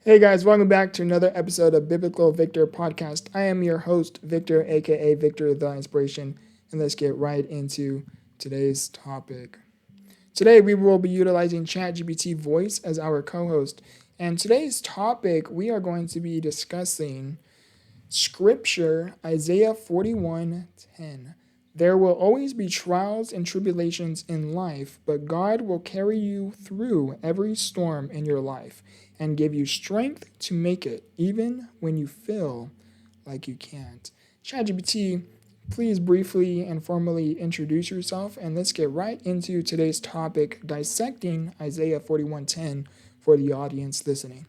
Hey guys, welcome back to another episode of Biblical Victor Podcast. I am your host, Victor, aka Victortheinspiration, and let's get right into today's topic. Today we will be utilizing ChatGPT Voice as our co-host, and today's topic we are going to be discussing Scripture, Isaiah 41:10. There will always be trials and tribulations in life, but God will carry you through every storm in your life and give you strength to make it, even when you feel like you can't. ChatGPT, please briefly and formally introduce yourself, and let's get right into today's topic, dissecting Isaiah 41:10 for the audience listening.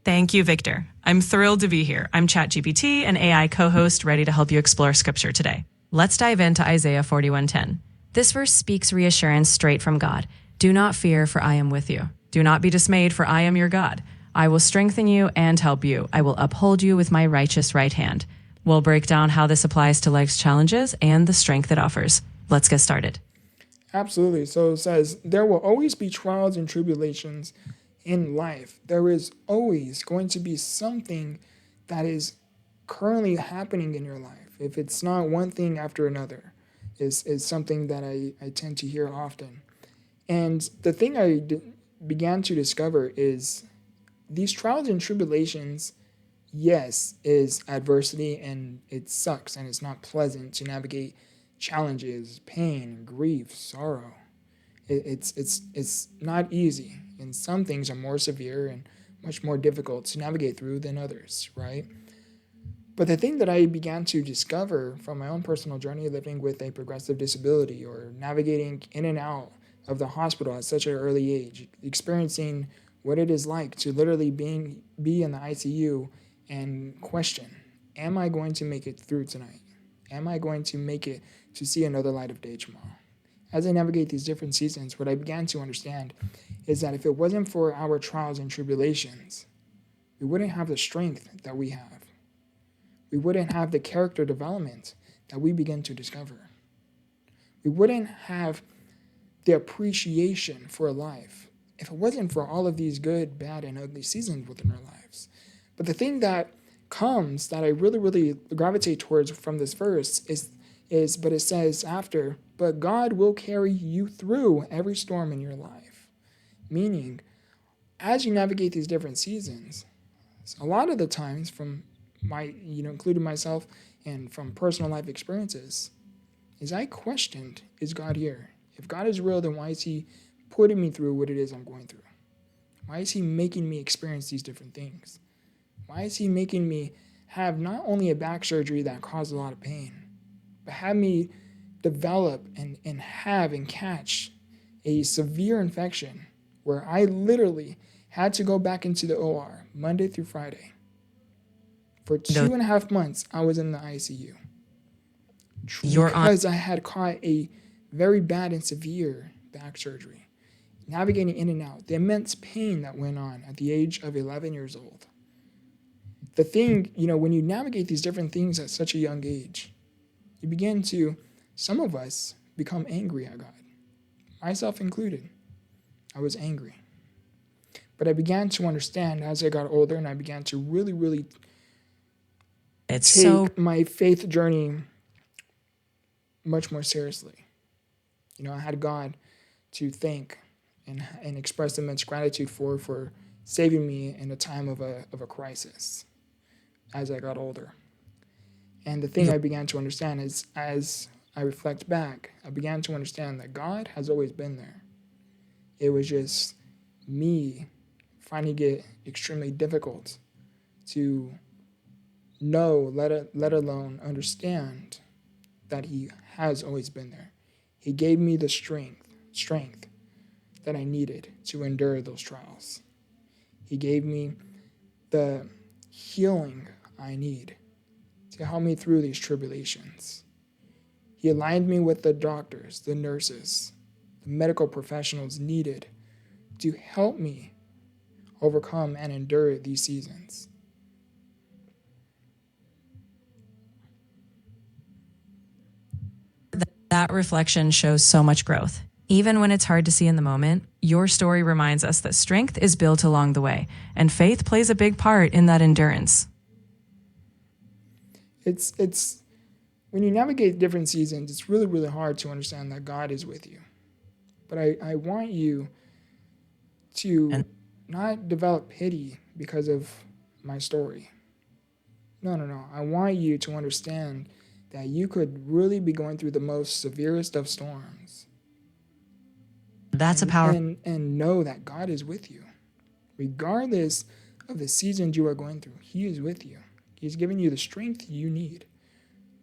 Thank you, Victor. I'm thrilled to be here. I'm ChatGPT, an AI co-host ready to help you explore Scripture today. Let's dive into Isaiah 41:10. This verse speaks reassurance straight from God. Do not fear, for I am with you. Do not be dismayed, for I am your God. I will strengthen you and help you. I will uphold you with my righteous right hand. We'll break down how this applies to life's challenges and the strength it offers. Let's get started. Absolutely. So it says, there will always be trials and tribulations in life. There is always going to be something that is currently happening in your life. If it's not one thing after another, is something that I tend to hear often. And the thing began to discover is these trials and tribulations, yes, is adversity, and it sucks and it's not pleasant to navigate challenges, pain, grief, sorrow. It's not easy, and some things are more severe and much more difficult to navigate through than others, right? But the thing that I began to discover from my own personal journey living with a progressive disability or navigating in and out of the hospital at such an early age, experiencing what it is like to literally be in the ICU and question, am I going to make it through tonight? Am I going to make it to see another light of day tomorrow? As I navigate these different seasons, what I began to understand is that if it wasn't for our trials and tribulations, we wouldn't have the strength that we have. We wouldn't have the character development that we begin to discover. We wouldn't have the appreciation for life if it wasn't for all of these good, bad, and ugly seasons within our lives. But the thing that comes that I really gravitate towards from this verse but it says after, but God will carry you through every storm in your life. Meaning, as you navigate these different seasons, a lot of the times from including myself and from personal life experiences, is I questioned, is God here? If God is real, then why is he putting me through what it is I'm going through? Why is he making me experience these different things? Why is he making me have not only a back surgery that caused a lot of pain, but have me develop and have and catch a severe infection where I literally had to go back into the OR Monday through Friday. For 2.5 months, I was in the ICU because I had caught a very bad and severe back surgery, navigating in and out, the immense pain that went on at the age of 11 years old. The thing, when you navigate these different things at such a young age, you begin to, some of us, become angry at God, myself included. I was angry. But I began to understand as I got older, and I began to really take my faith journey much more seriously. I had God to thank and express immense gratitude for saving me in a time of a crisis as I got older. And the thing I began to understand is, as I reflect back, I began to understand that God has always been there. It was just me finding it extremely difficult to know, let alone understand that he has always been there. He gave me the strength that I needed to endure those trials. He gave me the healing I need to help me through these tribulations. He aligned me with the doctors, the nurses, the medical professionals needed to help me overcome and endure these seasons. That reflection shows so much growth. Even when it's hard to see in the moment, Your story reminds us that strength is built along the way, and faith plays a big part in that endurance. It's when you navigate different seasons, it's really, really hard to understand that God is with you. But I want you to And not develop pity because of my story. No. I want you to understand that you could really be going through the most severest of storms that's a and powerful. and know that God is with you. Regardless of the seasons you are going through, He is with you. He's giving you the strength you need.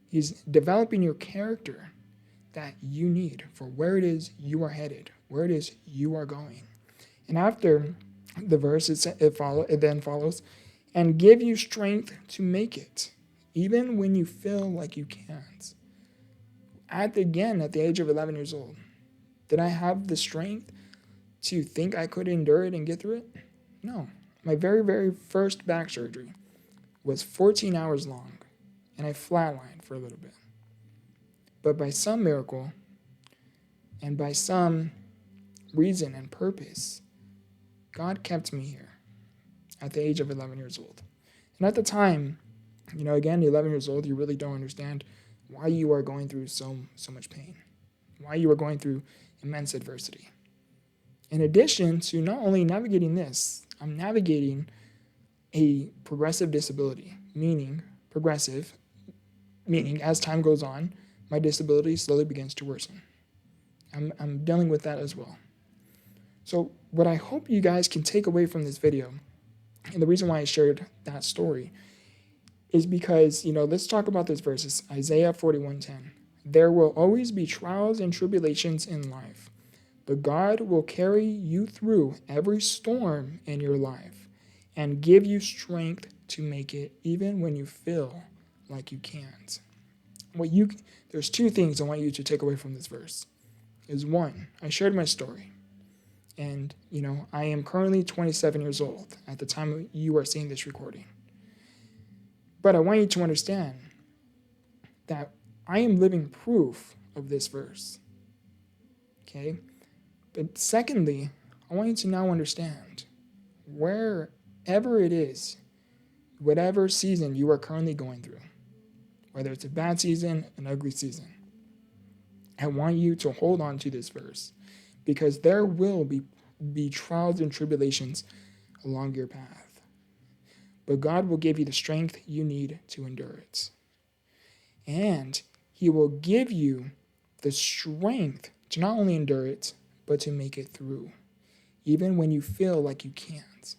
He's developing your character that you need for where it is you are headed, where it is you are going. And after the verse, it then follows, and give you strength to make it, even when you feel like you can't. At the age of 11 years old, did I have the strength to think I could endure it and get through it? No. My very, very first back surgery was 14 hours long, and I flatlined for a little bit. But by some miracle, and by some reason and purpose, God kept me here at the age of 11 years old. And at the time, again, 11 years old, you really don't understand why you are going through so much pain, why you are going through immense adversity. In addition to not only navigating this, I'm navigating a progressive disability, meaning as time goes on, my disability slowly begins to worsen. I'm dealing with that as well. So what I hope you guys can take away from this video, and the reason why I shared that story, is because, let's talk about this verse. It's Isaiah 41:10. There will always be trials and tribulations in life, but God will carry you through every storm in your life and give you strength to make it even when you feel like you can't. There's two things I want you to take away from this verse. Is one, I shared my story. And, I am currently 27 years old at the time you are seeing this recording. But I want you to understand that I am living proof of this verse. Okay? But secondly, I want you to now understand wherever it is, whatever season you are currently going through, whether it's a bad season, an ugly season, I want you to hold on to this verse because there will be trials and tribulations along your path. But God will give you the strength you need to endure it. And He will give you the strength to not only endure it, but to make it through, even when you feel like you can't.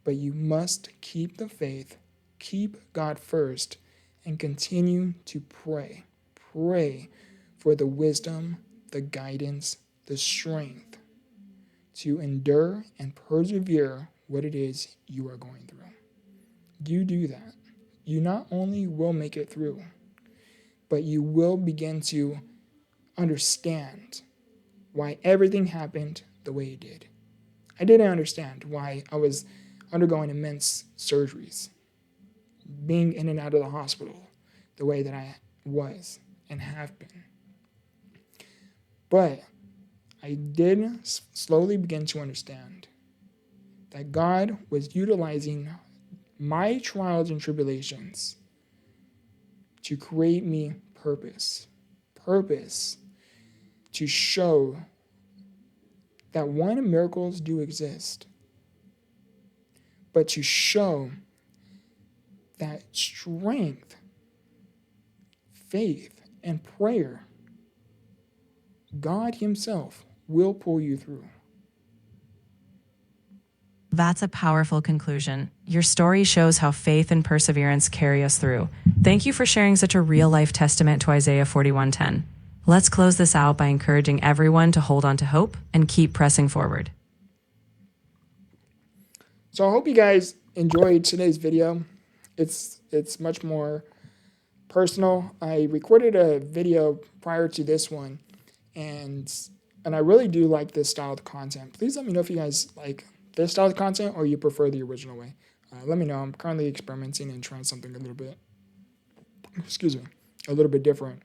But you must keep the faith, keep God first, and continue to pray. Pray for the wisdom, the guidance, the strength to endure and persevere what it is you are going through. You do that, you not only will make it through, but you will begin to understand why everything happened the way it did. I didn't understand why I was undergoing immense surgeries, being in and out of the hospital the way that I was and have been. But I did slowly begin to understand that God was utilizing my trials and tribulations to create me purpose to show that one, miracles do exist, but to show that strength, faith, and prayer, God Himself will pull you through. That's a powerful conclusion. Your story shows how faith and perseverance carry us through. Thank you for sharing such a real-life testament to Isaiah 41:10. Let's close this out by encouraging everyone to hold on to hope and keep pressing forward. So I hope you guys enjoyed today's video. It's much more personal. I recorded a video prior to this one, and I really do like this style of content. Please let me know if you guys like this style of content or you prefer the original way. Let me know. I'm currently experimenting and trying something a little bit different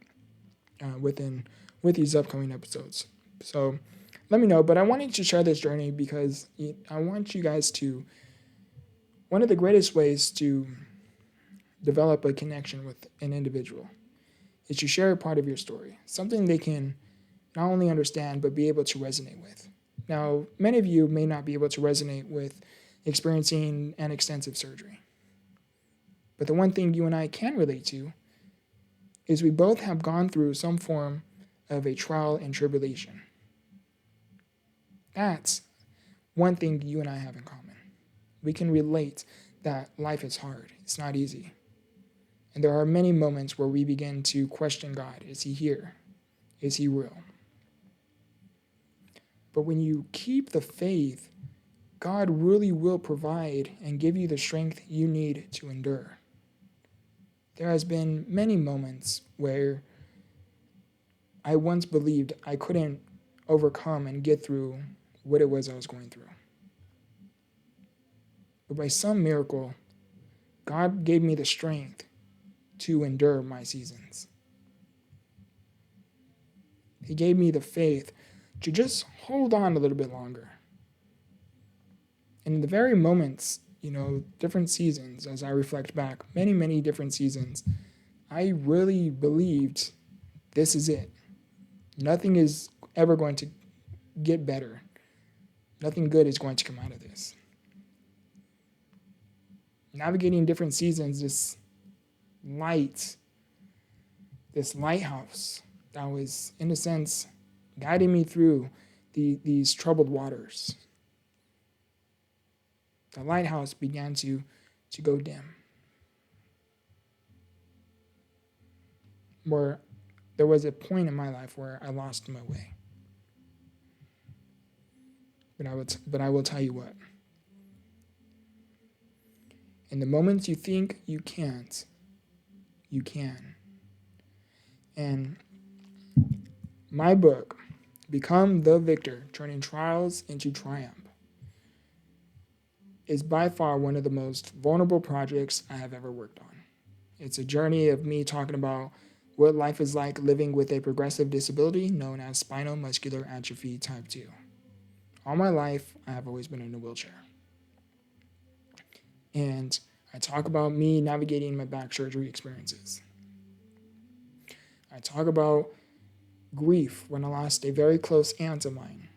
with these upcoming episodes. So let me know. But I wanted to share this journey because I want you guys to, one of the greatest ways to develop a connection with an individual is to share a part of your story, something they can not only understand, but be able to resonate with. Now, many of you may not be able to resonate with experiencing an extensive surgery. But the one thing you and I can relate to is we both have gone through some form of a trial and tribulation. That's one thing you and I have in common. We can relate that life is hard. It's not easy. And there are many moments where we begin to question God. Is he here? Is he real? But when you keep the faith, God really will provide and give you the strength you need to endure. There has been many moments where I once believed I couldn't overcome and get through what it was I was going through. But by some miracle, God gave me the strength to endure my seasons. He gave me the faith to just hold on a little bit longer. And in the very moments, different seasons, as I reflect back, many, many different seasons, I really believed this is it. Nothing is ever going to get better. Nothing good is going to come out of this. Navigating different seasons, this lighthouse that was, in a sense, guiding me through these troubled waters. The lighthouse began to go dim. Where there was a point in my life where I lost my way. But I will tell you what. In the moments you think you can't, you can. And my book, Become the Victor, Turning Trials into Triumph, is by far one of the most vulnerable projects I have ever worked on. It's a journey of me talking about what life is like living with a progressive disability known as spinal muscular atrophy type 2. All my life, I have always been in a wheelchair. And I talk about me navigating my back surgery experiences. I talk about grief when I lost a very close aunt of mine.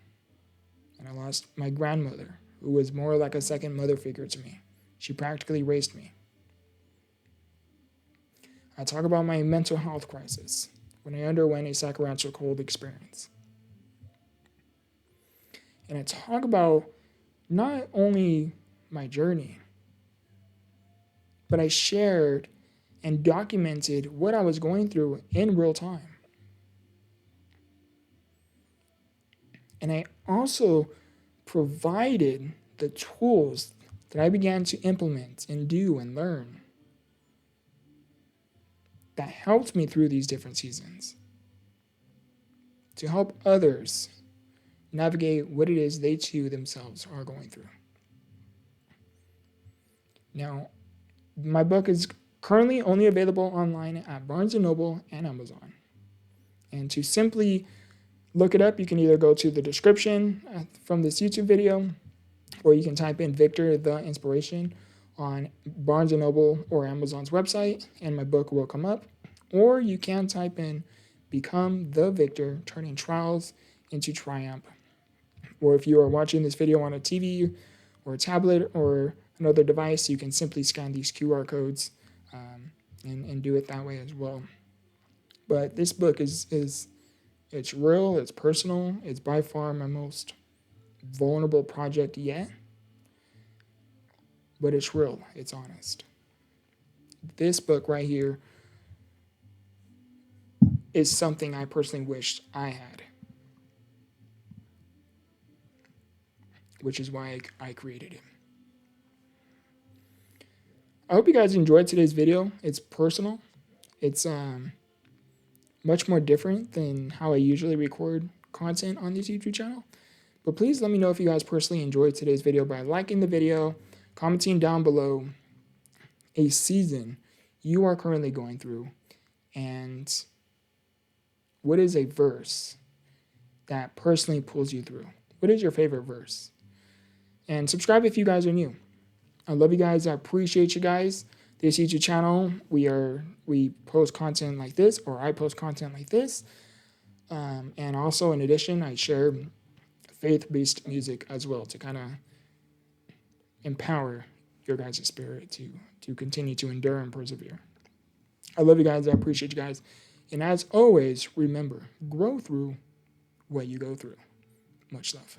And I lost my grandmother, who was more like a second mother figure to me. She practically raised me. I talk about my mental health crisis when I underwent a sacral cold experience. And I talk about not only my journey, but I shared and documented what I was going through in real time. And I also provided the tools that I began to implement and do and learn that helped me through these different seasons to help others navigate what it is they too themselves are going through. Now, my book is currently only available online at Barnes & Noble and Amazon. And to simply look it up, you can either go to the description from this YouTube video, or you can type in Victortheinspiration on Barnes & Noble or Amazon's website, and my book will come up. Or you can type in Become the Victor, Turning Trials into Triumph. Or if you are watching this video on a TV or a tablet or another device, you can simply scan these QR codes and do it that way as well. But this book is it's real, it's personal, it's by far my most vulnerable project yet. But it's real, it's honest. This book right here is something I personally wished I had, which is why I created it. I hope you guys enjoyed today's video. It's personal. It's much more different than how I usually record content on this YouTube channel. But please let me know if you guys personally enjoyed today's video by liking the video, commenting down below a season you are currently going through, and what is a verse that personally pulls you through? What is your favorite verse? And subscribe if you guys are new. I love you guys. I appreciate you guys. This YouTube channel, we post content like this, or I post content like this. And also, in addition, I share faith-based music as well to kind of empower your guys' spirit to continue to endure and persevere. I love you guys. I appreciate you guys. And as always, remember, grow through what you go through. Much love.